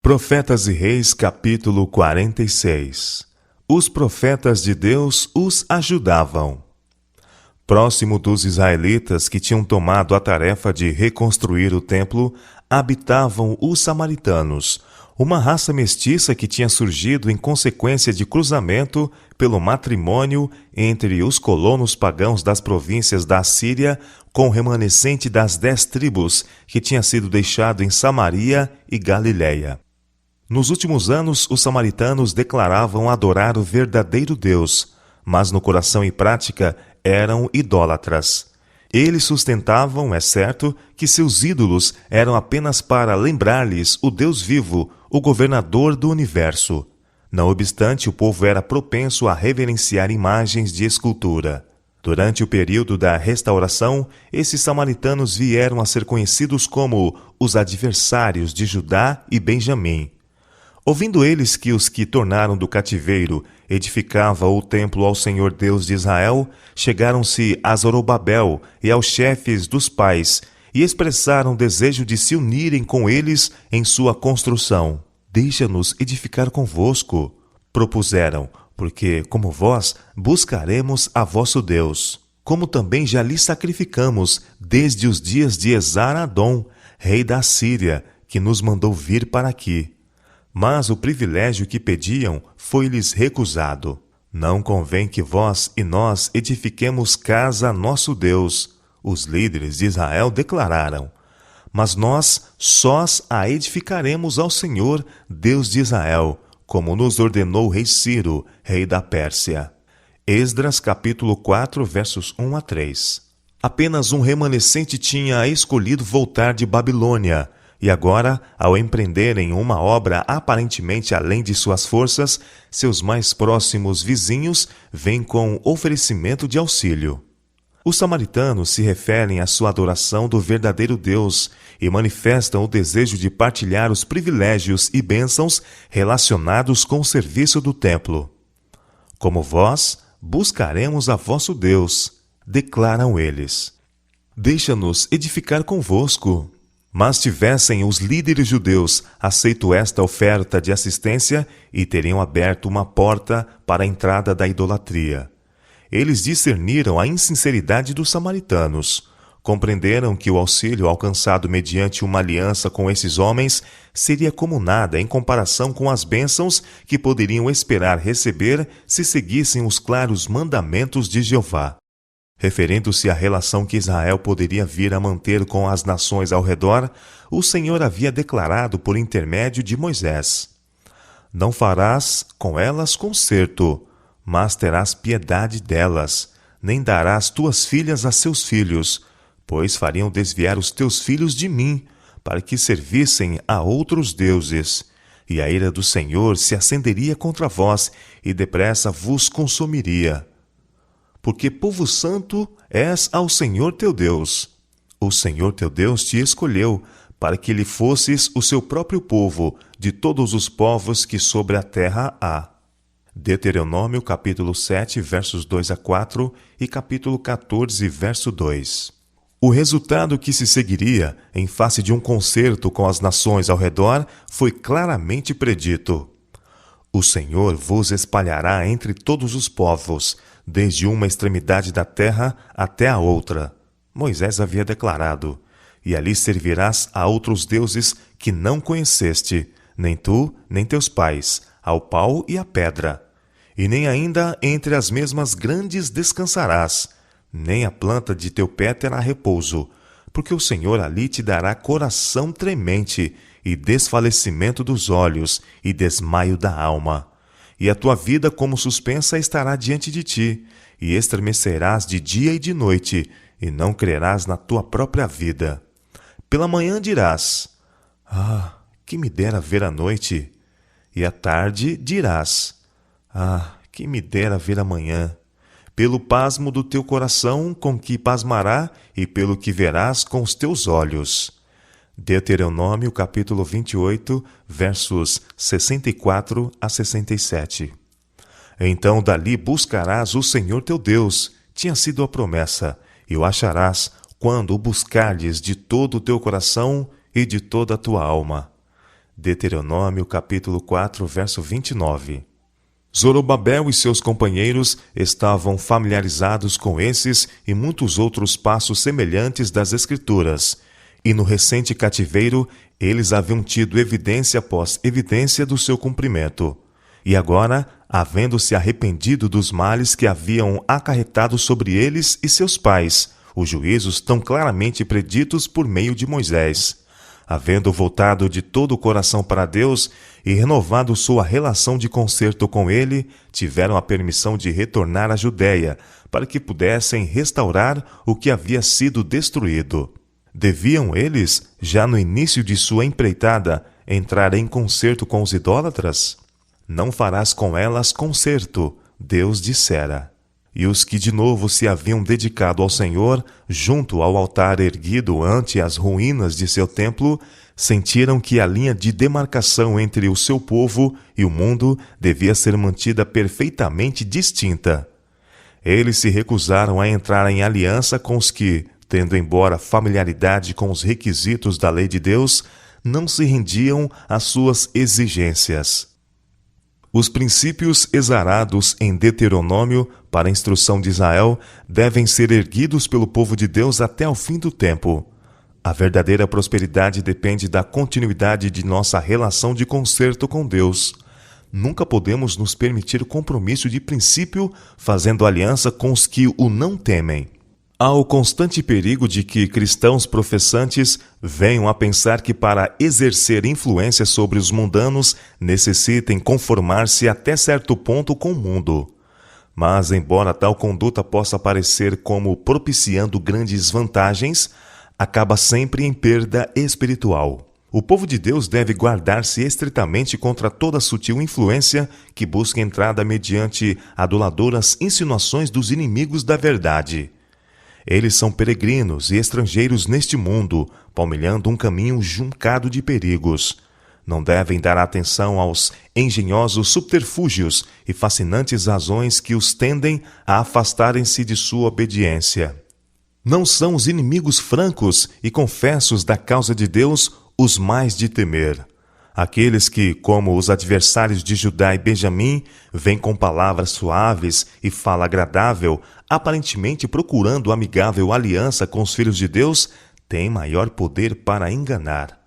Profetas e Reis, capítulo 46. Os profetas de Deus os ajudavam. Próximo dos israelitas que tinham tomado a tarefa de reconstruir o templo, habitavam os samaritanos, uma raça mestiça que tinha surgido em consequência de cruzamento pelo matrimônio entre os colonos pagãos das províncias da Síria com o remanescente das 10 tribos que tinha sido deixado em Samaria e Galiléia. Nos últimos anos, os samaritanos declaravam adorar o verdadeiro Deus, mas no coração e prática eram idólatras. Eles sustentavam, é certo, que seus ídolos eram apenas para lembrar-lhes o Deus vivo, o governador do universo. Não obstante, o povo era propenso a reverenciar imagens de escultura. Durante o período da restauração, esses samaritanos vieram a ser conhecidos como os adversários de Judá e Benjamim. Ouvindo eles que os que tornaram do cativeiro edificavam o templo ao Senhor Deus de Israel, chegaram-se a Zorobabel e aos chefes dos pais e expressaram desejo de se unirem com eles em sua construção. Deixa-nos edificar convosco, propuseram, porque, como vós, buscaremos a vosso Deus, como também já lhe sacrificamos desde os dias de Esar-Adom, rei da Síria, que nos mandou vir para aqui. Mas o privilégio que pediam foi-lhes recusado. Não convém que vós e nós edifiquemos casa a nosso Deus, os líderes de Israel declararam. Mas nós sós a edificaremos ao Senhor, Deus de Israel, como nos ordenou o rei Ciro, rei da Pérsia. Esdras capítulo 4, versos 1 a 3. Apenas um remanescente tinha escolhido voltar de Babilônia, e agora, ao empreenderem uma obra aparentemente além de suas forças, seus mais próximos vizinhos vêm com oferecimento de auxílio. Os samaritanos se referem à sua adoração do verdadeiro Deus e manifestam o desejo de partilhar os privilégios e bênçãos relacionados com o serviço do templo. Como vós, buscaremos a vosso Deus, declaram eles. Deixa-nos edificar convosco. Mas tivessem os líderes judeus aceito esta oferta de assistência e teriam aberto uma porta para a entrada da idolatria. Eles discerniram a insinceridade dos samaritanos, compreenderam que o auxílio alcançado mediante uma aliança com esses homens seria como nada em comparação com as bênçãos que poderiam esperar receber se seguissem os claros mandamentos de Jeová. Referindo-se à relação que Israel poderia vir a manter com as nações ao redor, o Senhor havia declarado por intermédio de Moisés: Não farás com elas concerto, mas terás piedade delas, nem darás tuas filhas a seus filhos, pois fariam desviar os teus filhos de mim, para que servissem a outros deuses. E a ira do Senhor se acenderia contra vós, e depressa vos consumiria. Porque povo santo és ao Senhor teu Deus. O Senhor teu Deus te escolheu, para que lhe fosses o seu próprio povo, de todos os povos que sobre a terra há. Deuteronômio capítulo 7, versos 2 a 4 e capítulo 14, verso 2. O resultado que se seguiria, em face de um concerto com as nações ao redor, foi claramente predito. O Senhor vos espalhará entre todos os povos, desde uma extremidade da terra até a outra. Moisés havia declarado: E ali servirás a outros deuses que não conheceste, nem tu, nem teus pais, ao pau e à pedra. E nem ainda entre as mesmas grandes descansarás, nem a planta de teu pé terá repouso, porque o Senhor ali te dará coração tremente, e desfalecimento dos olhos, e desmaio da alma. E a tua vida como suspensa estará diante de ti, e estremecerás de dia e de noite, e não crerás na tua própria vida. Pela manhã dirás: Ah, que me dera ver a noite! E à tarde dirás: Ah, que me dera ver a manhã! Pelo pasmo do teu coração com que pasmará, e pelo que verás com os teus olhos. Deuteronômio capítulo 28, versos 64 a 67. Então dali buscarás o Senhor teu Deus, tinha sido a promessa, e o acharás quando o buscardes de todo o teu coração e de toda a tua alma. Deuteronômio capítulo 4, verso 29. Zorobabel e seus companheiros estavam familiarizados com esses e muitos outros passos semelhantes das Escrituras, e no recente cativeiro eles haviam tido evidência após evidência do seu cumprimento. E agora, havendo-se arrependido dos males que haviam acarretado sobre eles e seus pais, os juízos tão claramente preditos por meio de Moisés, havendo voltado de todo o coração para Deus e renovado sua relação de concerto com ele, tiveram a permissão de retornar à Judéia, para que pudessem restaurar o que havia sido destruído. Deviam eles, já no início de sua empreitada, entrar em concerto com os idólatras? Não farás com elas concerto, Deus dissera. E os que de novo se haviam dedicado ao Senhor, junto ao altar erguido ante as ruínas de seu templo, sentiram que a linha de demarcação entre o seu povo e o mundo devia ser mantida perfeitamente distinta. Eles se recusaram a entrar em aliança com os que, tendo embora familiaridade com os requisitos da lei de Deus, não se rendiam às suas exigências. Os princípios exarados em Deuteronômio para a instrução de Israel devem ser erguidos pelo povo de Deus até o fim do tempo. A verdadeira prosperidade depende da continuidade de nossa relação de concerto com Deus. Nunca podemos nos permitir o compromisso de princípio fazendo aliança com os que o não temem. Há o constante perigo de que cristãos professantes venham a pensar que para exercer influência sobre os mundanos necessitem conformar-se até certo ponto com o mundo. Mas, embora tal conduta possa parecer como propiciando grandes vantagens, acaba sempre em perda espiritual. O povo de Deus deve guardar-se estritamente contra toda sutil influência que busca entrada mediante aduladoras insinuações dos inimigos da verdade. Eles são peregrinos e estrangeiros neste mundo, palmilhando um caminho juncado de perigos. Não devem dar atenção aos engenhosos subterfúgios e fascinantes razões que os tendem a afastarem-se de sua obediência. Não são os inimigos francos e confessos da causa de Deus os mais de temer. Aqueles que, como os adversários de Judá e Benjamim, vêm com palavras suaves e fala agradável, aparentemente procurando amigável aliança com os filhos de Deus, têm maior poder para enganar.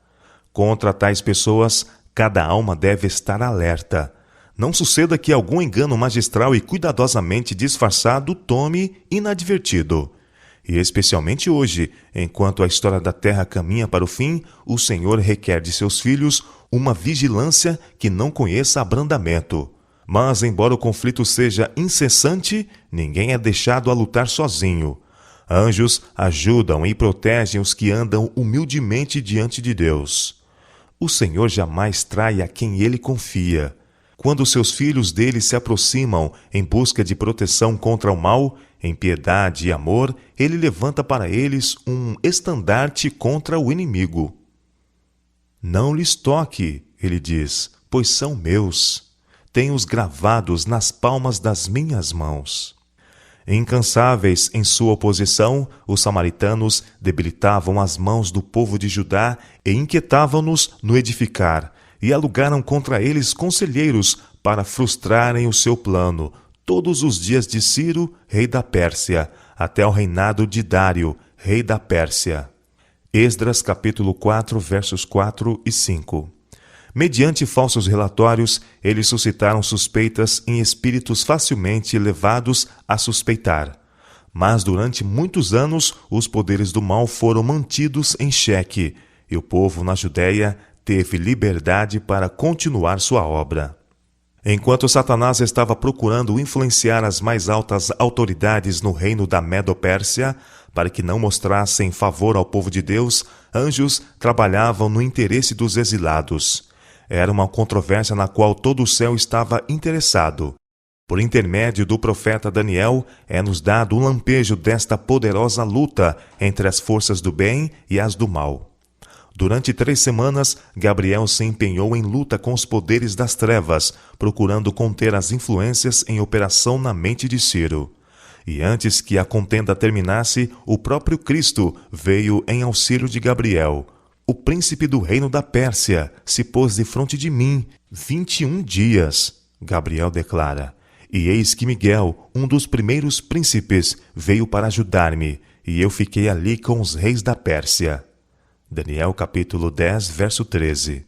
Contra tais pessoas, cada alma deve estar alerta. Não suceda que algum engano magistral e cuidadosamente disfarçado tome inadvertido. E especialmente hoje, enquanto a história da terra caminha para o fim, o Senhor requer de seus filhos uma vigilância que não conheça abrandamento. Mas, embora o conflito seja incessante, ninguém é deixado a lutar sozinho. Anjos ajudam e protegem os que andam humildemente diante de Deus. O Senhor jamais trai a quem ele confia. Quando seus filhos dele se aproximam em busca de proteção contra o mal, em piedade e amor, ele levanta para eles um estandarte contra o inimigo. Não lhes toque, ele diz, pois são meus. Tenho-os gravados nas palmas das minhas mãos. Incansáveis em sua oposição, os samaritanos debilitavam as mãos do povo de Judá e inquietavam-nos no edificar, e alugaram contra eles conselheiros para frustrarem o seu plano, todos os dias de Ciro, rei da Pérsia, até o reinado de Dário, rei da Pérsia. Esdras capítulo 4, versos 4 e 5. Mediante falsos relatórios, eles suscitaram suspeitas em espíritos facilmente levados a suspeitar. Mas durante muitos anos, os poderes do mal foram mantidos em xeque, e o povo na Judéia teve liberdade para continuar sua obra. Enquanto Satanás estava procurando influenciar as mais altas autoridades no reino da Medo-Pérsia, para que não mostrassem favor ao povo de Deus, anjos trabalhavam no interesse dos exilados. Era uma controvérsia na qual todo o céu estava interessado. Por intermédio do profeta Daniel, é-nos dado um lampejo desta poderosa luta entre as forças do bem e as do mal. Durante 3 semanas, Gabriel se empenhou em luta com os poderes das trevas, procurando conter as influências em operação na mente de Ciro. E antes que a contenda terminasse, o próprio Cristo veio em auxílio de Gabriel. o príncipe do reino da Pérsia se pôs defronte de mim 21 dias, Gabriel declara. E eis que Miguel, um dos primeiros príncipes, veio para ajudar-me, e eu fiquei ali com os reis da Pérsia. Daniel capítulo 10, verso 13.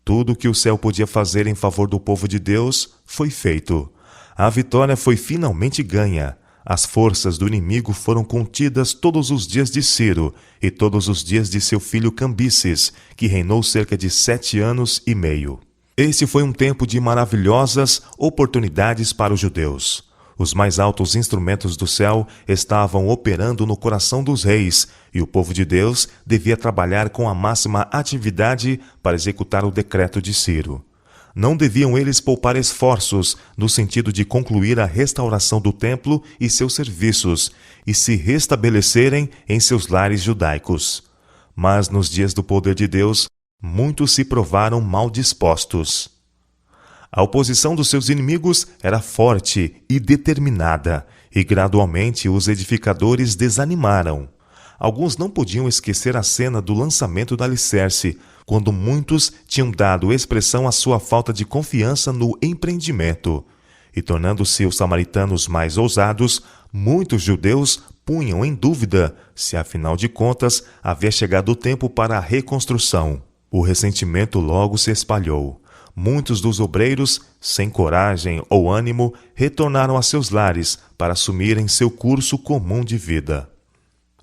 Tudo o que o céu podia fazer em favor do povo de Deus foi feito. A vitória foi finalmente ganha. As forças do inimigo foram contidas todos os dias de Ciro e todos os dias de seu filho Cambises, que reinou cerca de 7 anos e meio. Esse foi um tempo de maravilhosas oportunidades para os judeus. Os mais altos instrumentos do céu estavam operando no coração dos reis, e o povo de Deus devia trabalhar com a máxima atividade para executar o decreto de Ciro. Não deviam eles poupar esforços no sentido de concluir a restauração do templo e seus serviços e se restabelecerem em seus lares judaicos. Mas nos dias do poder de Deus, muitos se provaram mal dispostos. A oposição dos seus inimigos era forte e determinada, e gradualmente os edificadores desanimaram. Alguns não podiam esquecer a cena do lançamento do alicerce, quando muitos tinham dado expressão à sua falta de confiança no empreendimento. E tornando-se os samaritanos mais ousados, muitos judeus punham em dúvida se, afinal de contas, havia chegado o tempo para a reconstrução. O ressentimento logo se espalhou. Muitos dos obreiros, sem coragem ou ânimo, retornaram a seus lares para assumirem seu curso comum de vida.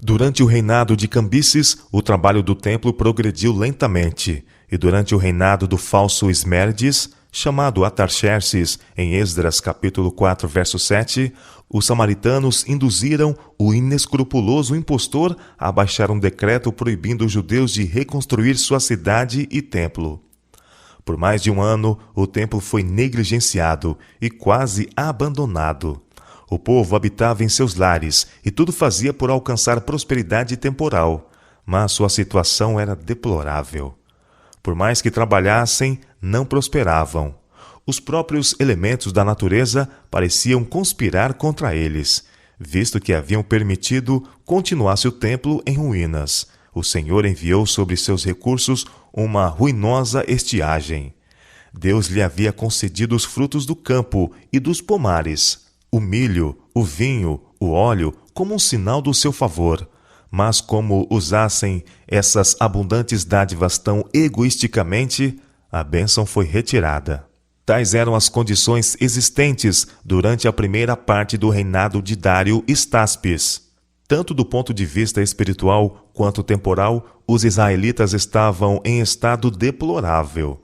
Durante o reinado de Cambises, o trabalho do templo progrediu lentamente, e durante o reinado do falso Esmerdes, chamado Atarxerxes, em Esdras capítulo 4, verso 7, os samaritanos induziram o inescrupuloso impostor a baixar um decreto proibindo os judeus de reconstruir sua cidade e templo. Por mais de um ano, o templo foi negligenciado e quase abandonado. O povo habitava em seus lares e tudo fazia por alcançar prosperidade temporal, mas sua situação era deplorável. Por mais que trabalhassem, não prosperavam. Os próprios elementos da natureza pareciam conspirar contra eles, visto que haviam permitido continuasse o templo em ruínas. O Senhor enviou sobre seus recursos uma ruinosa estiagem. Deus lhe havia concedido os frutos do campo e dos pomares, o milho, o vinho, o óleo, como um sinal do seu favor. Mas como usassem essas abundantes dádivas tão egoisticamente, a bênção foi retirada. Tais eram as condições existentes durante a primeira parte do reinado de Dário Estaspes. Tanto do ponto de vista espiritual quanto temporal, os israelitas estavam em estado deplorável.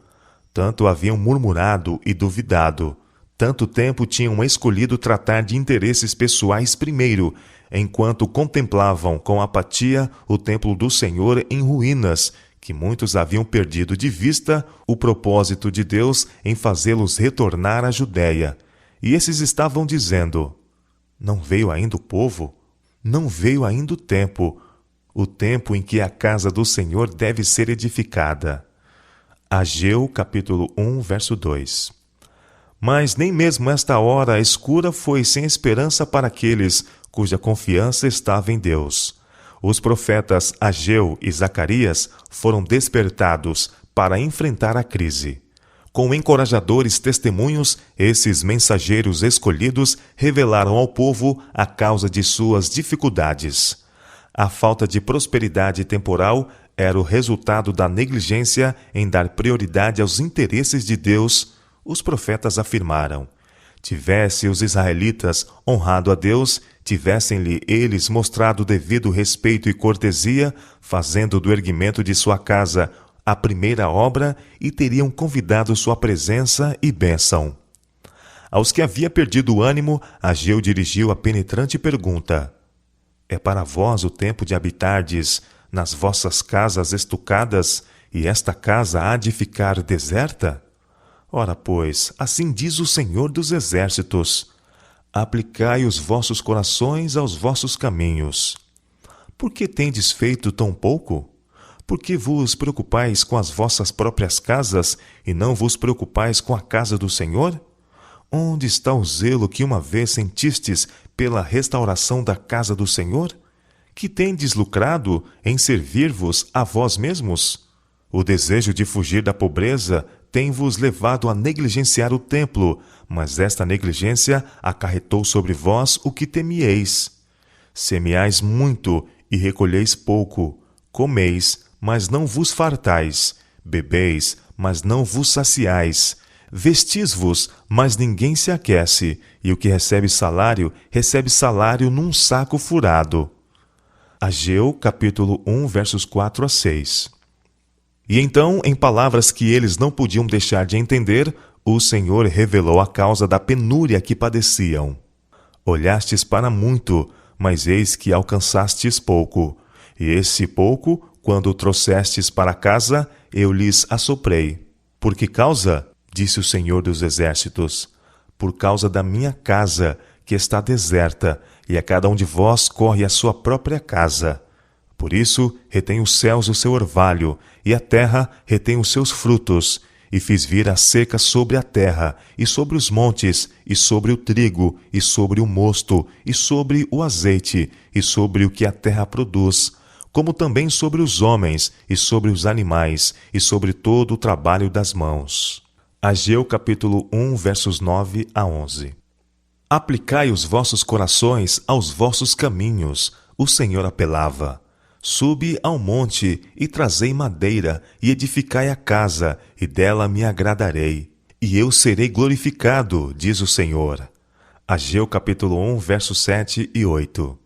Tanto haviam murmurado e duvidado. Tanto tempo tinham escolhido tratar de interesses pessoais primeiro, enquanto contemplavam com apatia o templo do Senhor em ruínas, que muitos haviam perdido de vista o propósito de Deus em fazê-los retornar à Judéia. E esses estavam dizendo: não veio ainda o povo? Não veio ainda o tempo em que a casa do Senhor deve ser edificada. Ageu, capítulo 1, verso 2. Mas nem mesmo esta hora escura foi sem esperança para aqueles cuja confiança estava em Deus. Os profetas Ageu e Zacarias foram despertados para enfrentar a crise. Com encorajadores testemunhos, esses mensageiros escolhidos revelaram ao povo a causa de suas dificuldades. A falta de prosperidade temporal era o resultado da negligência em dar prioridade aos interesses de Deus. Os profetas afirmaram: tivesse os israelitas honrado a Deus, tivessem-lhe eles mostrado devido respeito e cortesia, fazendo do erguimento de sua casa a primeira obra, e teriam convidado sua presença e bênção. Aos que havia perdido o ânimo, Ageu dirigiu a penetrante pergunta: é para vós o tempo de habitardes nas vossas casas estucadas, e esta casa há de ficar deserta? Ora, pois, assim diz o Senhor dos Exércitos: aplicai os vossos corações aos vossos caminhos. Por que tendes feito tão pouco? Por que vos preocupais com as vossas próprias casas e não vos preocupais com a casa do Senhor? Onde está o zelo que uma vez sentistes pela restauração da casa do Senhor? Que tendes lucrado em servir-vos a vós mesmos? O desejo de fugir da pobreza tem-vos levado a negligenciar o templo, mas esta negligência acarretou sobre vós o que temieis. Semeais muito e recolheis pouco, comeis, mas não vos fartais, bebeis, mas não vos saciais, vestis-vos, mas ninguém se aquece, e o que recebe salário num saco furado. Ageu, capítulo 1, versos 4 a 6. E então, em palavras que eles não podiam deixar de entender, o Senhor revelou a causa da penúria que padeciam. Olhastes para muito, mas eis que alcançastes pouco. E esse pouco, quando o trouxestes para casa, eu lhes assoprei. Por que causa? Disse o Senhor dos Exércitos. Por causa da minha casa, que está deserta, e a cada um de vós corre à sua própria casa. Por isso, retém os céus o seu orvalho, e a terra retém os seus frutos, e fiz vir a seca sobre a terra, e sobre os montes, e sobre o trigo, e sobre o mosto, e sobre o azeite, e sobre o que a terra produz, como também sobre os homens, e sobre os animais, e sobre todo o trabalho das mãos. Ageu capítulo 1, versos 9 a 11. Aplicai os vossos corações aos vossos caminhos, o Senhor apelava. Subi ao monte e trazei madeira, e edificai a casa, e dela me agradarei. E eu serei glorificado, diz o Senhor. Ageu capítulo 1, versos 7 e 8.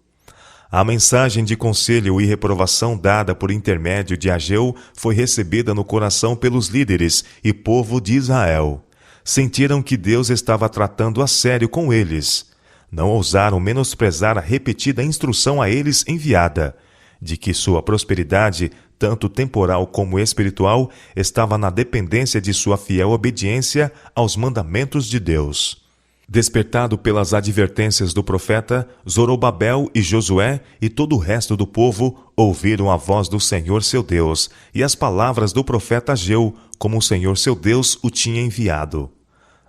A mensagem de conselho e reprovação dada por intermédio de Ageu foi recebida no coração pelos líderes e povo de Israel. Sentiram que Deus estava tratando a sério com eles. Não ousaram menosprezar a repetida instrução a eles enviada, de que sua prosperidade, tanto temporal como espiritual, estava na dependência de sua fiel obediência aos mandamentos de Deus. Despertado pelas advertências do profeta, Zorobabel e Josué e todo o resto do povo ouviram a voz do Senhor seu Deus e as palavras do profeta Ageu, como o Senhor seu Deus o tinha enviado.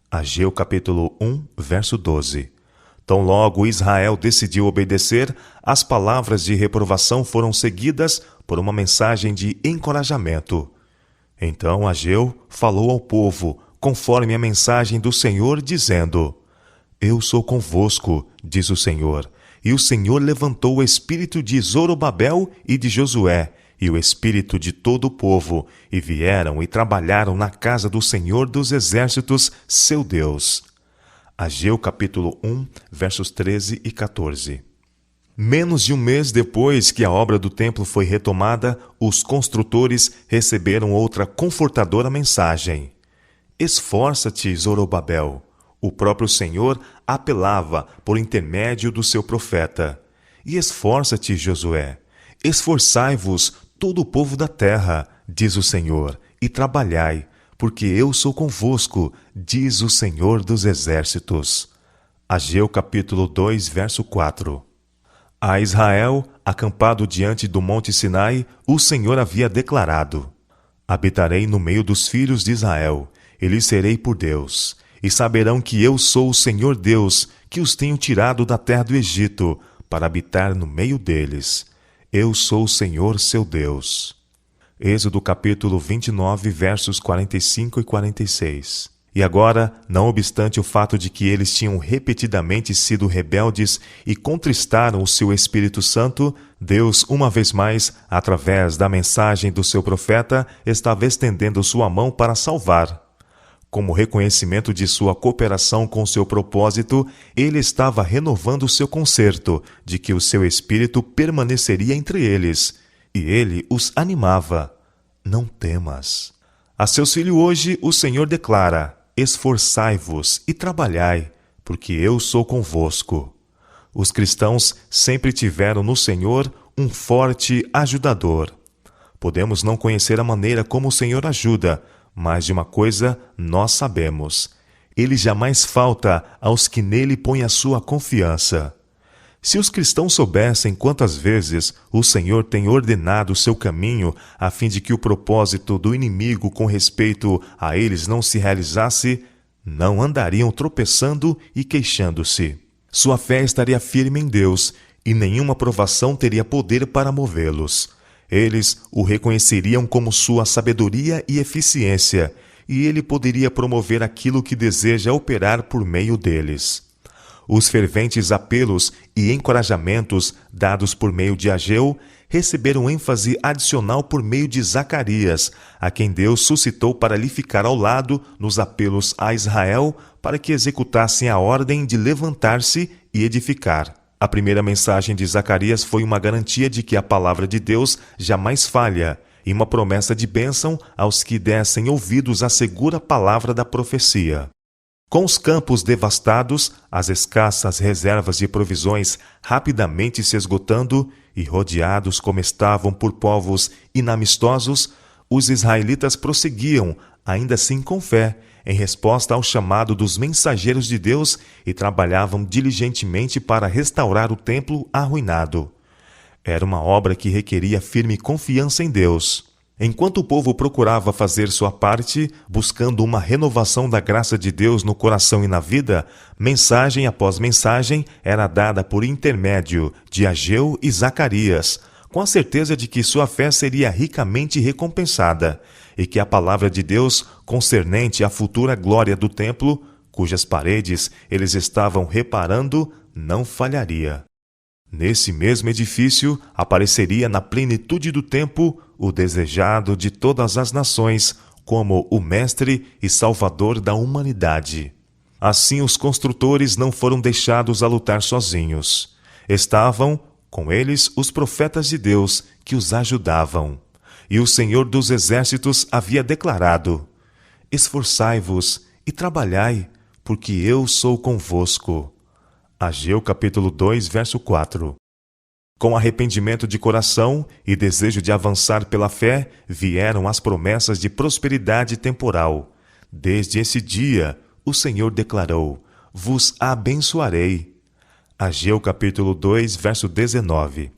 Ageu capítulo 1, verso 12. Tão logo Israel decidiu obedecer, as palavras de reprovação foram seguidas por uma mensagem de encorajamento. Então Ageu falou ao povo, conforme a mensagem do Senhor, dizendo: Eu sou convosco, diz o Senhor. E o Senhor levantou o espírito de Zorobabel e de Josué, e o espírito de todo o povo, e vieram e trabalharam na casa do Senhor dos Exércitos, seu Deus. Ageu capítulo 1, versos 13 e 14. Menos de um mês depois que a obra do templo foi retomada, os construtores receberam outra confortadora mensagem. Esforça-te, Zorobabel. O próprio Senhor apelava por intermédio do seu profeta. E esforça-te, Josué. Esforçai-vos, todo o povo da terra, diz o Senhor, e trabalhai, porque eu sou convosco, diz o Senhor dos Exércitos. Ageu capítulo 2, verso 4. A Israel, acampado diante do monte Sinai, o Senhor havia declarado: Habitarei no meio dos filhos de Israel, e lhes serei por Deus, e saberão que eu sou o Senhor Deus, que os tenho tirado da terra do Egito, para habitar no meio deles. Eu sou o Senhor seu Deus. Êxodo capítulo 29, versos 45 e 46. E agora, não obstante o fato de que eles tinham repetidamente sido rebeldes e contristaram o seu Espírito Santo, Deus, uma vez mais, através da mensagem do seu profeta, estava estendendo sua mão para salvar. Como reconhecimento de sua cooperação com seu propósito, ele estava renovando seu concerto, de que o seu Espírito permaneceria entre eles, e ele os animava: Não temas. A seus filhos hoje o Senhor declara: Esforçai-vos e trabalhai, porque eu sou convosco. Os cristãos sempre tiveram no Senhor um forte ajudador. Podemos não conhecer a maneira como o Senhor ajuda, mas de uma coisa nós sabemos: Ele jamais falta aos que nele põem a sua confiança. Se os cristãos soubessem quantas vezes o Senhor tem ordenado o seu caminho a fim de que o propósito do inimigo com respeito a eles não se realizasse, não andariam tropeçando e queixando-se. Sua fé estaria firme em Deus e nenhuma provação teria poder para movê-los. Eles o reconheceriam como sua sabedoria e eficiência, e ele poderia promover aquilo que deseja operar por meio deles. Os ferventes apelos e encorajamentos dados por meio de Ageu receberam ênfase adicional por meio de Zacarias, a quem Deus suscitou para lhe ficar ao lado nos apelos a Israel para que executassem a ordem de levantar-se e edificar. A primeira mensagem de Zacarias foi uma garantia de que a palavra de Deus jamais falha, e uma promessa de bênção aos que dessem ouvidos à segura palavra da profecia. Com os campos devastados, as escassas reservas de provisões rapidamente se esgotando e rodeados como estavam por povos inamistosos, os israelitas prosseguiam, ainda assim com fé, em resposta ao chamado dos mensageiros de Deus e trabalhavam diligentemente para restaurar o templo arruinado. Era uma obra que requeria firme confiança em Deus. Enquanto o povo procurava fazer sua parte, buscando uma renovação da graça de Deus no coração e na vida, mensagem após mensagem era dada por intermédio de Ageu e Zacarias, com a certeza de que sua fé seria ricamente recompensada, e que a palavra de Deus concernente à futura glória do templo, cujas paredes eles estavam reparando, não falharia. Nesse mesmo edifício apareceria na plenitude do tempo o desejado de todas as nações como o Mestre e Salvador da humanidade. Assim os construtores não foram deixados a lutar sozinhos. Estavam com eles os profetas de Deus que os ajudavam. E o Senhor dos Exércitos havia declarado: esforçai-vos e trabalhai, porque eu sou convosco. Ageu capítulo 2, verso 4. Com arrependimento de coração e desejo de avançar pela fé, vieram as promessas de prosperidade temporal. Desde esse dia, o Senhor declarou: vos abençoarei. Ageu capítulo 2, verso 19.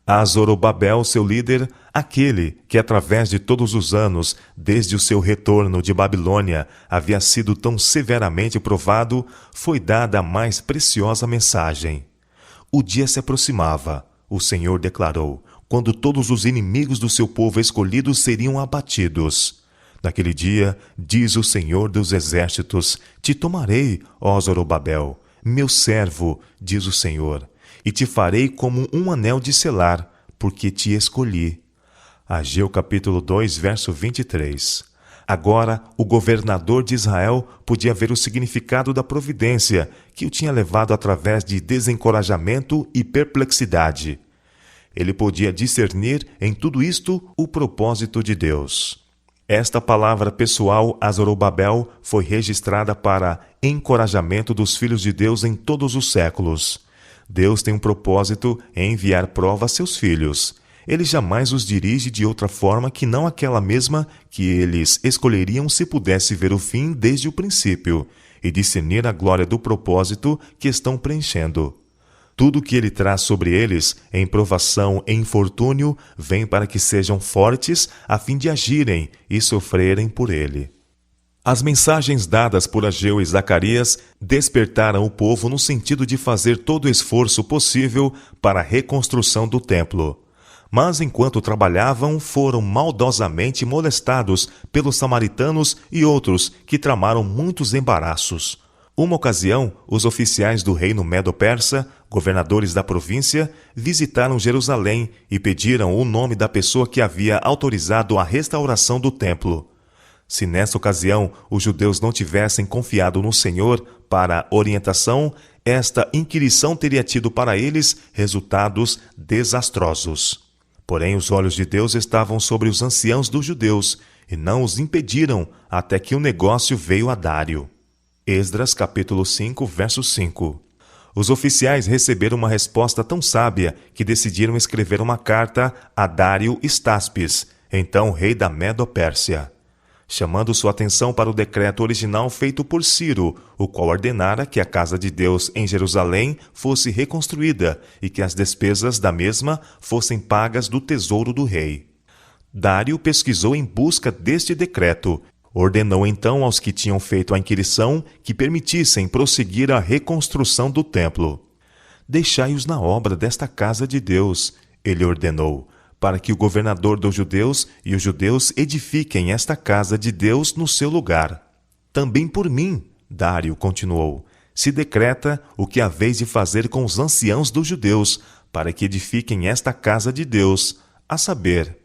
A Zorobabel, seu líder, aquele que através de todos os anos, desde o seu retorno de Babilônia, havia sido tão severamente provado, foi dada a mais preciosa mensagem. O dia se aproximava, o Senhor declarou, quando todos os inimigos do seu povo escolhido seriam abatidos. Naquele dia, diz o Senhor dos Exércitos, te tomarei, ó Zorobabel, meu servo, diz o Senhor, e te farei como um anel de selar, porque te escolhi. Ageu capítulo 2, verso 23. Agora, o governador de Israel podia ver o significado da providência que o tinha levado através de desencorajamento e perplexidade. Ele podia discernir em tudo isto o propósito de Deus. Esta palavra pessoal a Zorobabel foi registrada para encorajamento dos filhos de Deus em todos os séculos. Deus tem um propósito em enviar prova a seus filhos. Ele jamais os dirige de outra forma que não aquela mesma que eles escolheriam se pudesse ver o fim desde o princípio e discernir a glória do propósito que estão preenchendo. Tudo o que ele traz sobre eles, em provação e infortúnio, vem para que sejam fortes a fim de agirem e sofrerem por ele. As mensagens dadas por Ageu e Zacarias despertaram o povo no sentido de fazer todo o esforço possível para a reconstrução do templo. Mas enquanto trabalhavam, foram maldosamente molestados pelos samaritanos e outros que tramaram muitos embaraços. Uma ocasião, os oficiais do reino Medo-Persa, governadores da província, visitaram Jerusalém e pediram o nome da pessoa que havia autorizado a restauração do templo. Se nessa ocasião os judeus não tivessem confiado no Senhor para orientação, esta inquirição teria tido para eles resultados desastrosos. Porém, os olhos de Deus estavam sobre os anciãos dos judeus e não os impediram até que o negócio veio a Dário. Esdras capítulo 5, verso 5. Os oficiais receberam uma resposta tão sábia que decidiram escrever uma carta a Dário Estaspes, então rei da Medo-Pérsia, chamando sua atenção para o decreto original feito por Ciro, o qual ordenara que a casa de Deus em Jerusalém fosse reconstruída e que as despesas da mesma fossem pagas do tesouro do rei. Dário pesquisou em busca deste decreto. Ordenou então aos que tinham feito a inquirição que permitissem prosseguir a reconstrução do templo. deixai-os na obra desta casa de Deus, ele ordenou, para que o governador dos judeus e os judeus edifiquem esta casa de Deus no seu lugar. Também por mim, Dário continuou, se decreta o que haveis de fazer com os anciãos dos judeus, para que edifiquem esta casa de Deus, a saber,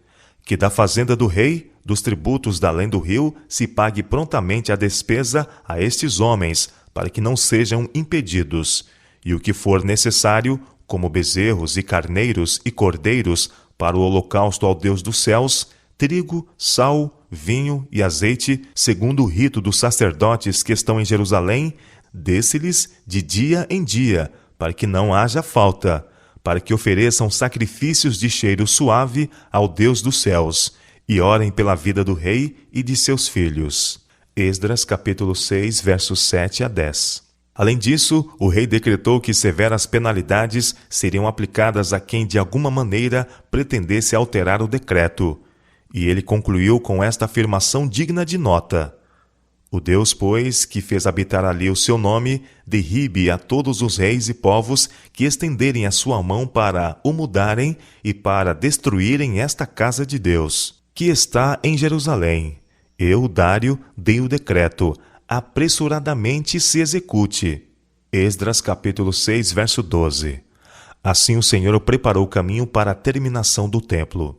que da fazenda do rei, dos tributos da além do rio, se pague prontamente a despesa a estes homens, para que não sejam impedidos, e o que for necessário, como bezerros e carneiros e cordeiros, para o holocausto ao Deus dos céus, trigo, sal, vinho e azeite, segundo o rito dos sacerdotes que estão em Jerusalém, desse-lhes de dia em dia, para que não haja falta, para que ofereçam sacrifícios de cheiro suave ao Deus dos céus, e orem pela vida do rei e de seus filhos. Esdras capítulo 6, versos 7 a 10. Além disso, o rei decretou que severas penalidades seriam aplicadas a quem de alguma maneira pretendesse alterar o decreto, e ele concluiu com esta afirmação digna de nota: o Deus, pois, que fez habitar ali o seu nome, derribe a todos os reis e povos que estenderem a sua mão para o mudarem e para destruírem esta casa de Deus, que está em Jerusalém. Eu, Dário, dei o decreto, apressuradamente se execute. Esdras capítulo 6, verso 12. Assim o Senhor preparou o caminho para a terminação do templo.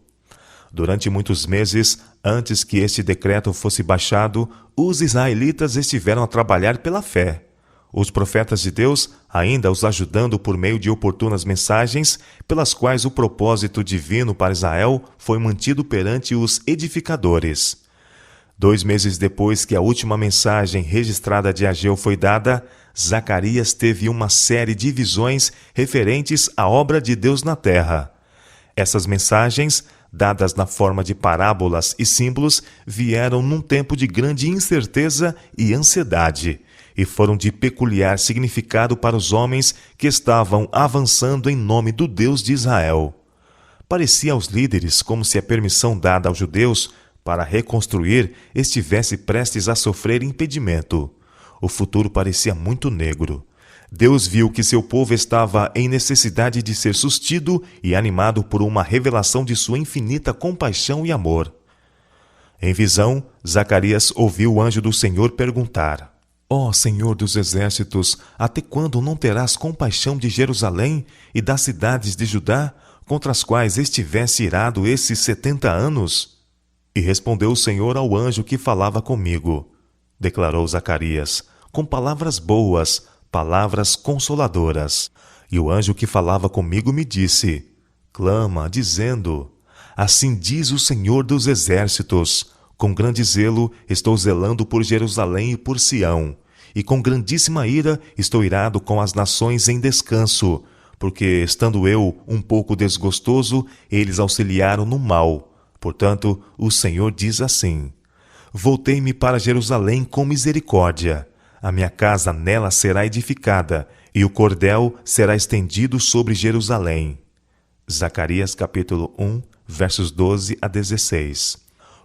Durante muitos meses, antes que este decreto fosse baixado, os israelitas estiveram a trabalhar pela fé. Os profetas de Deus ainda os ajudando por meio de oportunas mensagens, pelas quais o propósito divino para Israel foi mantido perante os edificadores. 2 meses depois que a última mensagem registrada de Ageu foi dada, Zacarias teve uma série de visões referentes à obra de Deus na terra. Essas mensagens, dadas na forma de parábolas e símbolos, vieram num tempo de grande incerteza e ansiedade, e foram de peculiar significado para os homens que estavam avançando em nome do Deus de Israel. Parecia aos líderes como se a permissão dada aos judeus para reconstruir estivesse prestes a sofrer impedimento. O futuro parecia muito negro. Deus viu que seu povo estava em necessidade de ser sustido e animado por uma revelação de sua infinita compaixão e amor. Em visão, Zacarias ouviu o anjo do Senhor perguntar: Ó Senhor dos exércitos, até quando não terás compaixão de Jerusalém e das cidades de Judá, contra as quais estivesse irado esses 70 anos? E respondeu o Senhor ao anjo que falava comigo. Declarou Zacarias, com palavras boas, palavras consoladoras. E o anjo que falava comigo me disse: clama, dizendo: assim diz o Senhor dos exércitos, com grande zelo estou zelando por Jerusalém e por Sião, e com grandíssima ira estou irado com as nações em descanso, porque, estando eu um pouco desgostoso, eles auxiliaram no mal. Portanto, o Senhor diz assim: voltei-me para Jerusalém com misericórdia. A minha casa nela será edificada, e o cordel será estendido sobre Jerusalém. Zacarias capítulo 1, versos 12 a 16.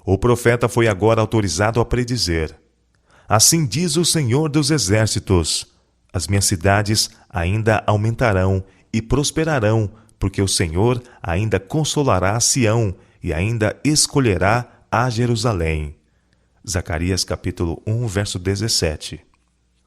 O profeta foi agora autorizado a predizer: assim diz o Senhor dos exércitos, as minhas cidades ainda aumentarão e prosperarão, porque o Senhor ainda consolará a Sião e ainda escolherá a Jerusalém. Zacarias capítulo 1, verso 17.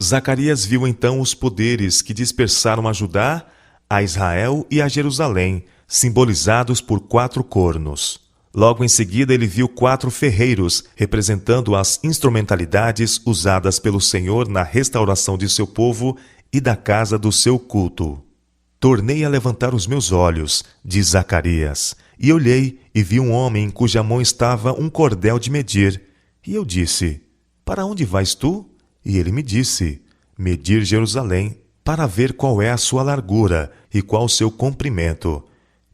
Zacarias viu então os poderes que dispersaram a Judá, a Israel e a Jerusalém, simbolizados por 4 cornos. Logo em seguida ele viu 4 ferreiros, representando as instrumentalidades usadas pelo Senhor na restauração de seu povo e da casa do seu culto. Tornei a levantar os meus olhos, diz Zacarias, e olhei e vi um homem em cuja mão estava um cordel de medir. E eu disse: para onde vais tu? E ele me disse: medir Jerusalém, para ver qual é a sua largura e qual o seu comprimento.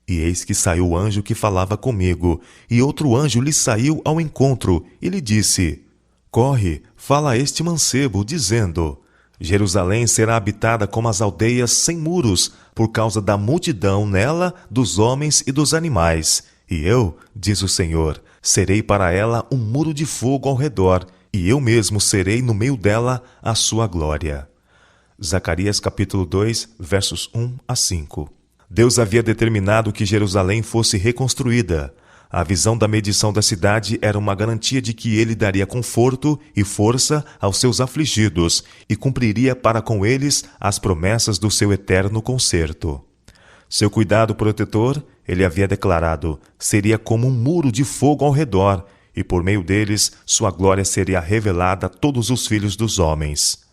E eis que saiu o anjo que falava comigo, e outro anjo lhe saiu ao encontro, e lhe disse: corre, fala a este mancebo, dizendo: Jerusalém será habitada como as aldeias sem muros, por causa da multidão nela dos homens e dos animais. E eu, diz o Senhor, serei para ela um muro de fogo ao redor, e eu mesmo serei no meio dela a sua glória. Zacarias capítulo 2, versos 1 a 5. Deus havia determinado que Jerusalém fosse reconstruída. A visão da medição da cidade era uma garantia de que ele daria conforto e força aos seus afligidos e cumpriria para com eles as promessas do seu eterno conserto. Seu cuidado protetor, ele havia declarado, seria como um muro de fogo ao redor, e por meio deles sua glória seria revelada a todos os filhos dos homens.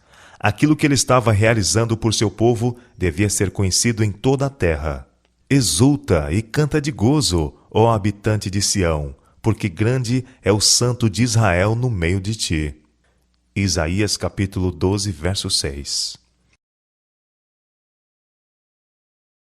Aquilo que ele estava realizando por seu povo devia ser conhecido em toda a terra. Exulta e canta de gozo, ó habitante de Sião, porque grande é o Santo de Israel no meio de ti. Isaías capítulo 12, verso 6.